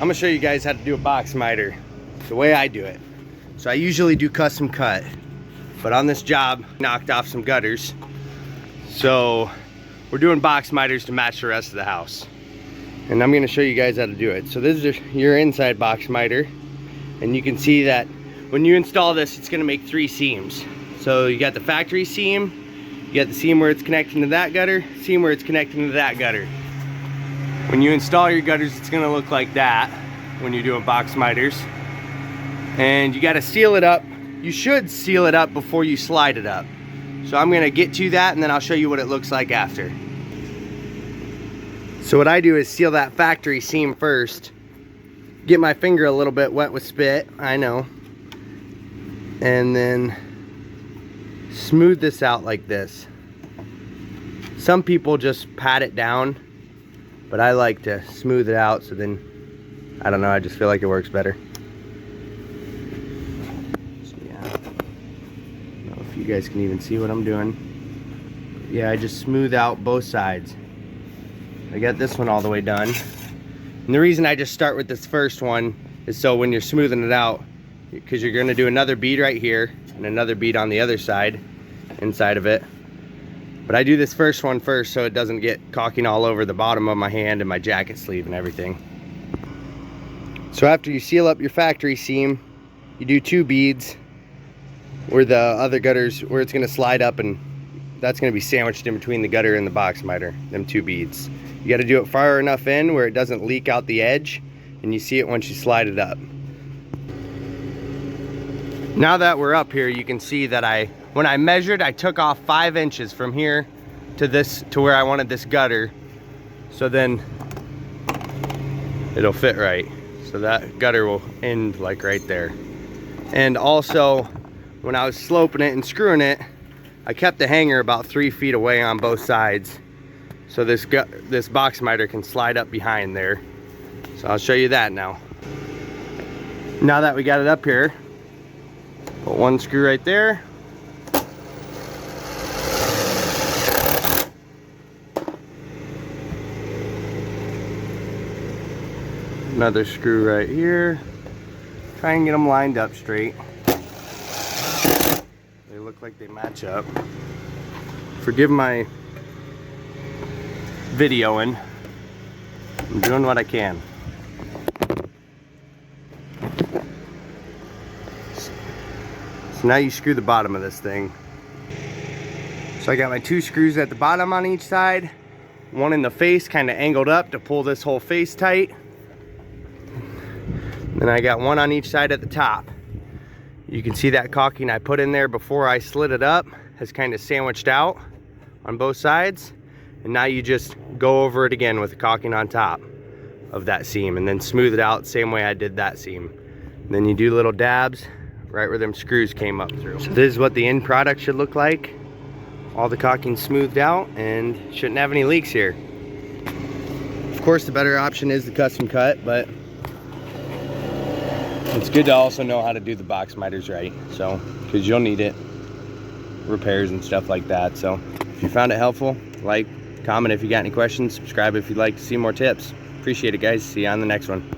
I'm gonna show you guys how to do a box miter the way I do it. So I usually do custom cut, but on this job, knocked off some gutters. So we're doing box miters to match the rest of the house. And I'm gonna show you guys how to do it. So this is your inside box miter. And you can see that when you install this, it's gonna make 3 seams. So you got the factory seam, you got the seam where it's connecting to that gutter, seam where it's connecting to that gutter. When you install your gutters, it's gonna look like that when you're doing box miters. And you gotta seal it up. You should seal it up before you slide it up. So I'm gonna get to that and then I'll show you what it looks like after. So what I do is seal that factory seam first. Get my finger a little bit wet with spit, I know. And then smooth this out like this. Some people just pat it down, but I like to smooth it out, so then, I don't know, I just feel like it works better. So yeah, I don't know if you guys can even see what I'm doing. Yeah, I just smooth out both sides. I got this one all the way done. And the reason I just start with this first one is so when you're smoothing it out, because you're gonna do another bead right here and another bead on the other side, inside of it. But I do this first one first so it doesn't get caulking all over the bottom of my hand and my jacket sleeve and everything. So after you seal up your factory seam, you do 2 beads where the other gutters, where it's gonna slide up, and that's gonna be sandwiched in between the gutter and the box miter, them 2 beads. You gotta do it far enough in where it doesn't leak out the edge, and you see it once you slide it up. Now that we're up here, you can see that when I measured, I took off 5 inches from here to this, to where I wanted this gutter. So then it'll fit right. So that gutter will end like right there. And also, when I was sloping it and screwing it, I kept the hanger about 3 feet away on both sides. So this box miter can slide up behind there. So I'll show you that now. Now that we got it up here, put 1 screw right there. Another screw right here. Try and get them lined up straight. They look like they match up. Forgive my videoing. I'm doing what I can. So now you screw the bottom of this thing. So I got my 2 screws at the bottom on each side. 1 in the face, kind of angled up to pull this whole face tight. Then I got 1 on each side at the top. You can see that caulking I put in there before I slid it up has kind of sandwiched out on both sides. And now you just go over it again with the caulking on top of that seam and then smooth it out same way I did that seam. And then you do little dabs right where them screws came up through. So this is what the end product should look like. All the caulking smoothed out and shouldn't have any leaks here. Of course, the better option is the custom cut, but it's good to also know how to do the box miters right, so, because you'll need it, repairs and stuff like that. So if you found it helpful, like, comment if you got any questions, subscribe if you'd like to see more tips. Appreciate it, guys. See you on the next one.